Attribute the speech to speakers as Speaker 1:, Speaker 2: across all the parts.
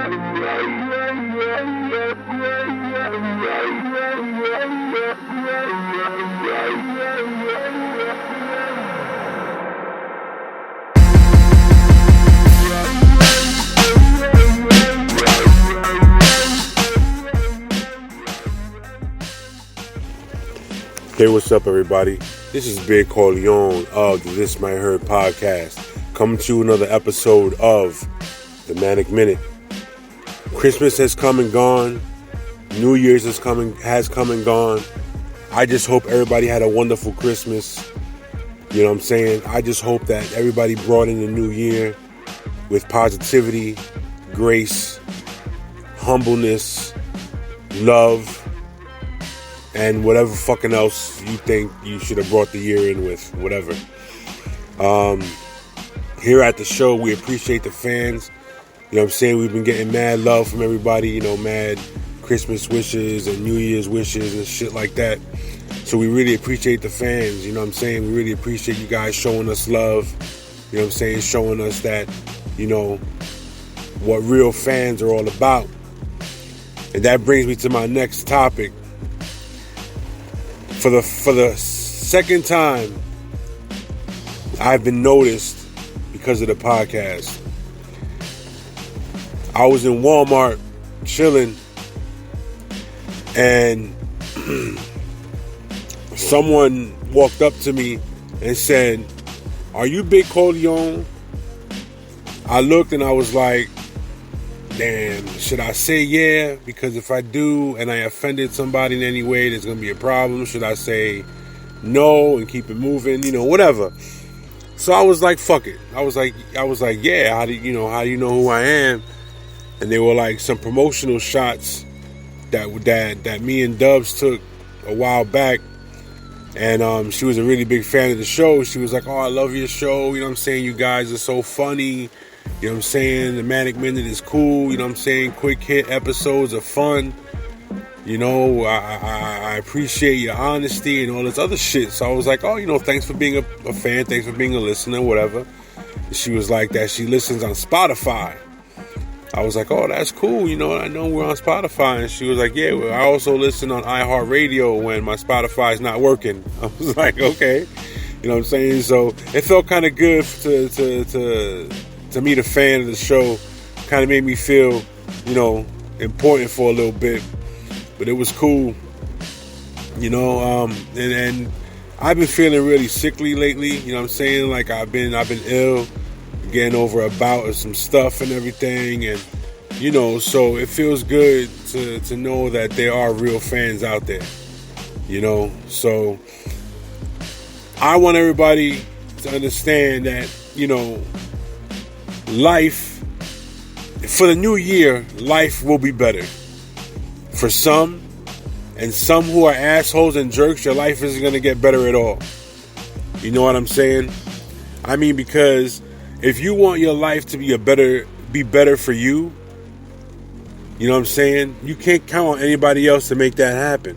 Speaker 1: Hey, what's up, everybody? This is Big Corleone of the This Might Hurt podcast, coming to another episode of the Manic Minute. Christmas has come and gone. New Year's has come and gone. I just hope everybody had a wonderful Christmas. You know what I'm saying? I just hope that everybody brought in the new year with positivity, grace, humbleness, love, and whatever fucking else you think you should have brought the year in with, whatever. Here at the show, we appreciate the fans. You know what I'm saying? We've been getting mad love from everybody, you know, mad Christmas wishes and New Year's wishes and shit like that. So we really appreciate the fans, you know what I'm saying? We really appreciate you guys showing us love, you know what I'm saying? Showing us that, you know, what real fans are all about. And that brings me to my next topic. For the second time, I've been noticed because of the podcast. I was in Walmart chilling, and someone walked up to me and said, "Are you Big Corleone?" I looked and I was like, damn, should I say yeah? Because if I do and I offended somebody in any way, there's going to be a problem. Should I say no and keep it moving? You know, whatever. So I was like, fuck it. I was like, yeah, how do you know who I am? And they were like some promotional shots that me and Dubs took a while back. And she was a really big fan of the show. She was like, oh, I love your show. You know what I'm saying? You guys are so funny. You know what I'm saying? The Manic Minute is cool. You know what I'm saying? Quick hit episodes are fun. You know, I appreciate your honesty and all this other shit. So I was like, oh, you know, thanks for being a fan. Thanks for being a listener, whatever. And she was like that she listens on Spotify. I was like, oh, that's cool. You know, I know we're on Spotify. And she was like, yeah, well, I also listen on iHeartRadio when my Spotify's not working. I was like, okay. You know what I'm saying? So it felt kind of good to meet a fan of the show. Kind of made me feel, you know, important for a little bit, but it was cool, you know. And I've been feeling really sickly lately. You know what I'm saying? Like I've been ill, getting over a bout of some stuff and everything, and you know, so it feels good to know that there are real fans out there. You know, so I want everybody to understand that, you know, life, for the new year, life will be better. For some, and some who are assholes and jerks, your life isn't going to get better at all. You know what I'm saying? I mean, because if you want your life to be better for you, you know what I'm saying? You can't count on anybody else to make that happen.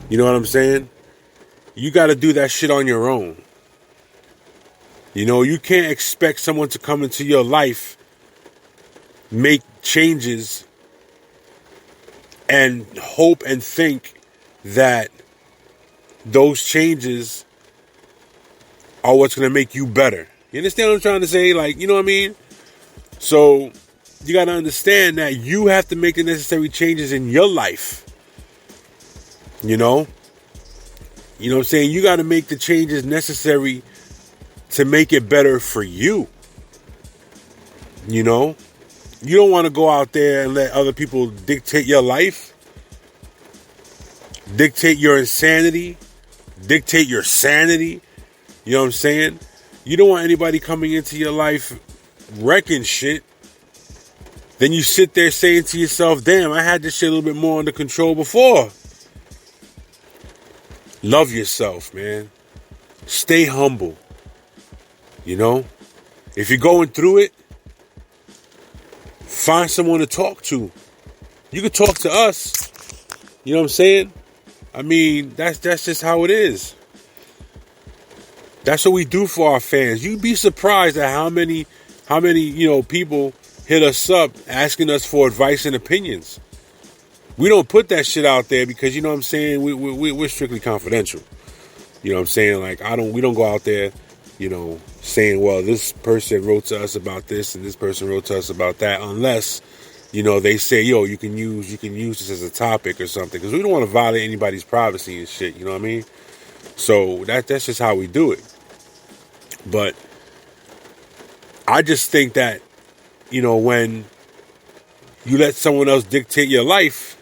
Speaker 1: You know what I'm saying? You got to do that shit on your own. You know, you can't expect someone to come into your life, make changes, and hope and think that those changes are what's going to make you better. You understand what I'm trying to say? Like, you know what I mean? So you got to understand that you have to make the necessary changes in your life. You know? You know what I'm saying? You got to make the changes necessary to make it better for you. You know? You don't want to go out there and let other people dictate your life, dictate your insanity, dictate your sanity. You know what I'm saying? You don't want anybody coming into your life wrecking shit. Then you sit there saying to yourself, damn, I had this shit a little bit more under control before. Love yourself, man. Stay humble. You know, if you're going through it, find someone to talk to. You can talk to us. You know what I'm saying? I mean, that's just how it is. That's what we do for our fans. You'd be surprised at how many, you know, people hit us up asking us for advice and opinions. We don't put that shit out there because, you know what I'm saying, we're strictly confidential. You know what I'm saying? Like, we don't go out there, you know, saying, well, this person wrote to us about this and this person wrote to us about that, unless, you know, they say, yo, you can use this as a topic or something, because we don't want to violate anybody's privacy and shit, you know what I mean? So that's just how we do it. But I just think that, you know, when you let someone else dictate your life,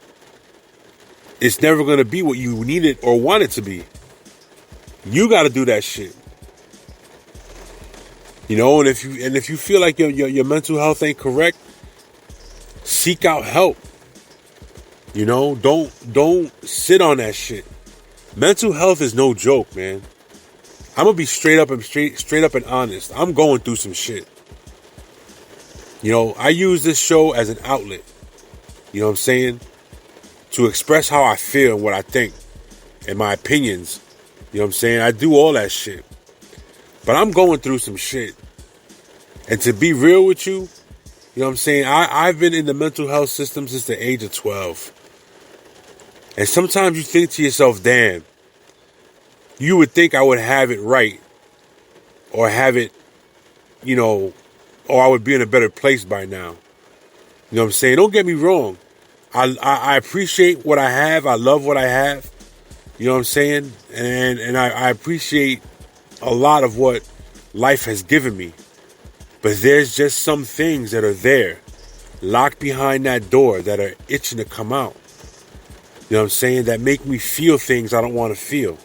Speaker 1: it's never going to be what you need it or want it to be. You got to do that shit. You know, and if you feel like your mental health ain't correct, seek out help. You know, don't sit on that shit. Mental health is no joke, man. I'm gonna be straight up and honest. I'm going through some shit. You know, I use this show as an outlet. You know what I'm saying? To express how I feel and what I think and my opinions. You know what I'm saying? I do all that shit. But I'm going through some shit. And to be real with you, you know what I'm saying? I've been in the mental health system since the age of 12. And sometimes you think to yourself, damn, you would think I would have it right. Or have it, you know, or I would be in a better place by now. You know what I'm saying? Don't get me wrong. I appreciate what I have. I love what I have. You know what I'm saying? And I appreciate a lot of what life has given me. But there's just some things that are there, locked behind that door, that are itching to come out. You know what I'm saying? That make me feel things I don't want to feel.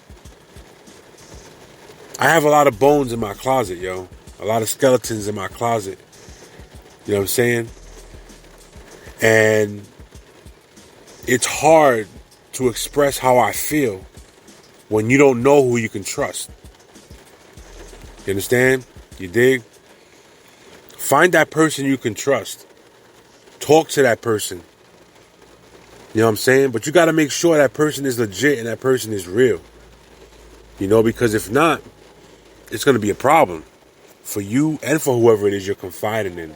Speaker 1: I have a lot of bones in my closet, yo. A lot of skeletons in my closet. You know what I'm saying? And it's hard to express how I feel when you don't know who you can trust. You understand? You dig? Find that person you can trust. Talk to that person. You know what I'm saying? But you got to make sure that person is legit and that person is real. You know, because if not, it's going to be a problem for you and for whoever it is you're confiding in.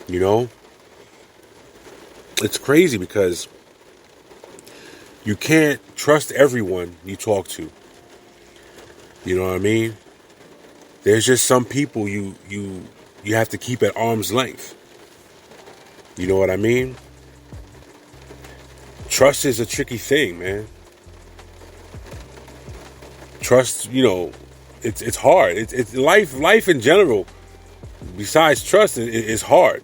Speaker 1: You know? It's crazy because you can't trust everyone you talk to. You know what I mean? There's just some people you have to keep at arm's length. You know what I mean? Trust is a tricky thing, man. Trust, you know, it's hard. It's life in general, besides trust, is hard.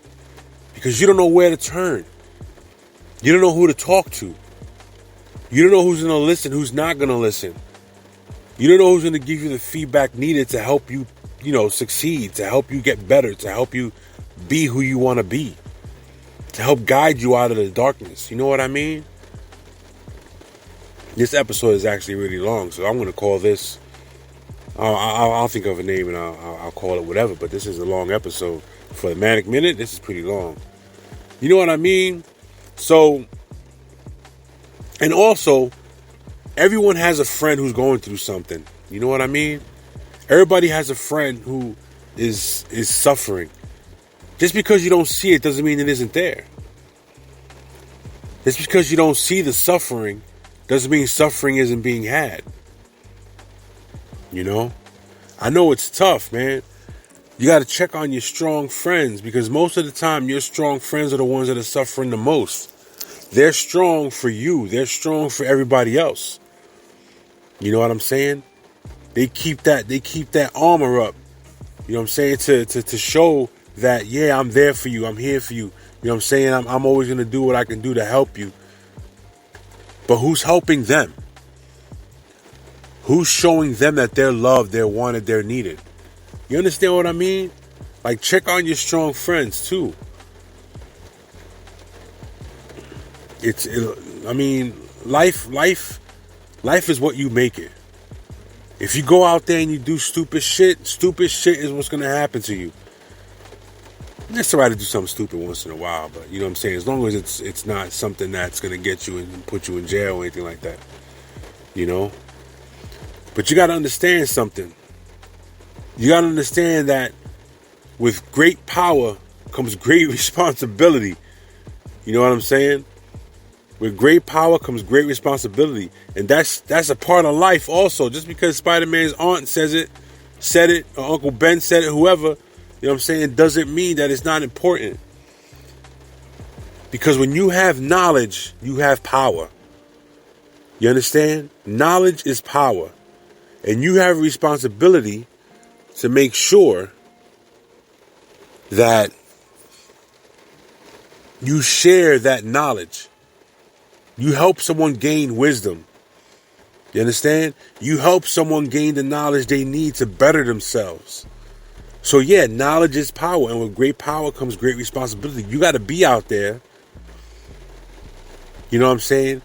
Speaker 1: Because you don't know where to turn. You don't know who to talk to. You don't know who's going to listen, who's not going to listen. You don't know who's going to give you the feedback needed to help you, you know, succeed, to help you get better, to help you be who you want to be, to help guide you out of the darkness. You know what I mean? This episode is actually really long, so I'm going to call this, I'll think of a name and I'll call it whatever, but this is a long episode. For the Manic Minute, this is pretty long. You know what I mean? So, and also, everyone has a friend who's going through something. You know what I mean? Everybody has a friend who is suffering. Just because you don't see it doesn't mean it isn't there. Just because you don't see the suffering doesn't mean suffering isn't being had. You know? I know it's tough, man. You got to check on your strong friends, because most of the time your strong friends are the ones that are suffering the most. They're strong for you. They're strong for everybody else. You know what I'm saying? They keep that armor up. You know what I'm saying? To show that, yeah, I'm there for you. I'm here for you. You know what I'm saying? I'm always going to do what I can do to help you. But who's helping them? Who's showing them that they're loved, they're wanted, they're needed? You understand what I mean? Like, check on your strong friends too. Life is what you make it. If you go out there and you do stupid shit is what's going to happen to you. It's all right to do something stupid once in a while, but you know what I'm saying? As long as it's not something that's going to get you and put you in jail or anything like that. You know? But you got to understand something. You got to understand that with great power comes great responsibility. You know what I'm saying? With great power comes great responsibility. And that's a part of life also. Just because Spider-Man's aunt said it, or Uncle Ben said it, whoever, you know what I'm saying, doesn't mean that it's not important. Because when you have knowledge, you have power. You understand? Knowledge is power. And you have a responsibility to make sure that you share that knowledge. You help someone gain wisdom. You understand? You help someone gain the knowledge they need to better themselves. So yeah, knowledge is power. And with great power comes great responsibility. You got to be out there, you know what I'm saying,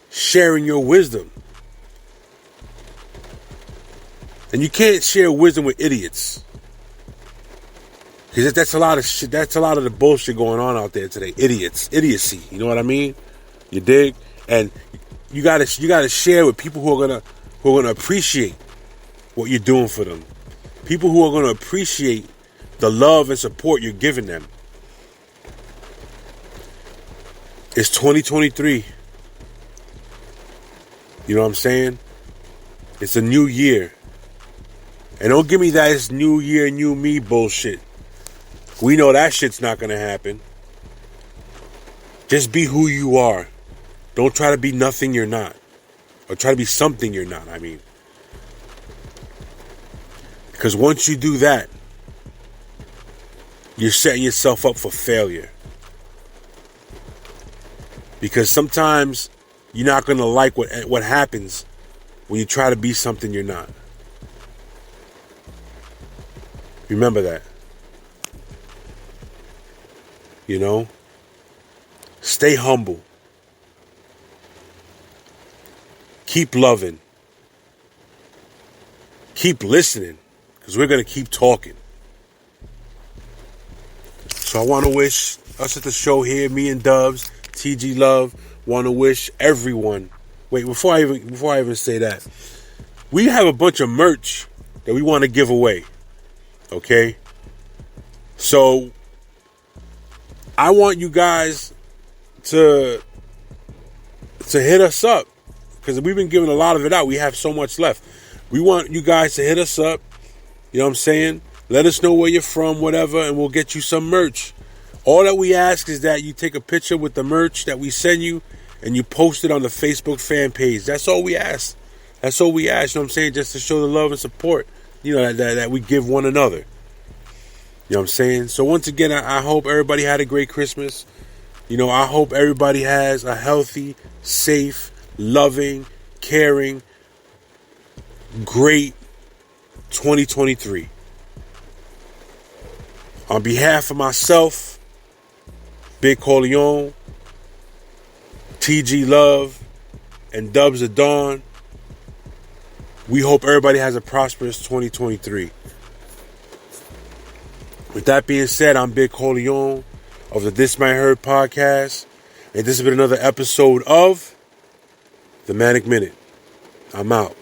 Speaker 1: sharing your wisdom. And you can't share wisdom with idiots. Because that's a lot of shit. That's a lot of the bullshit going on out there today. Idiocy. You know what I mean? You dig? And you gotta share with people who are gonna appreciate what you're doing for them. People who are gonna appreciate the love and support you're giving them. It's 2023. You know what I'm saying? It's a new year. And don't give me that it's new year, new me bullshit. We know that shit's not gonna happen. Just be who you are. Don't try to be nothing you're not. Or try to be something you're not, I mean. Because once you do that, you're setting yourself up for failure. Because sometimes you're not going to like what happens when you try to be something you're not. Remember that. You know? Stay humble. Keep loving. Keep listening. Because we're going to keep talking. So I want to wish us at the show here, me and Dubs, TG Love, want to wish everyone. Wait, before I even say that, we have a bunch of merch that we want to give away. Okay? So I want you guys to hit us up, because we've been giving a lot of it out. We have so much left. We want you guys to hit us up. You know what I'm saying? Let us know where you're from, whatever, and we'll get you some merch. All that we ask is that you take a picture with the merch that we send you and you post it on the Facebook fan page. That's all we ask. That's all we ask, you know what I'm saying? Just to show the love and support, you know, that we give one another. You know what I'm saying? So once again, I hope everybody had a great Christmas. You know, I hope everybody has a healthy, safe, loving, caring, great 2023. On behalf of myself, Big Corleone, TG Love, and Dubs of Dawn, we hope everybody has a prosperous 2023. With that being said, I'm Big Corleone of the This Might Hurt podcast, and this has been another episode of The Manic Minute. I'm out.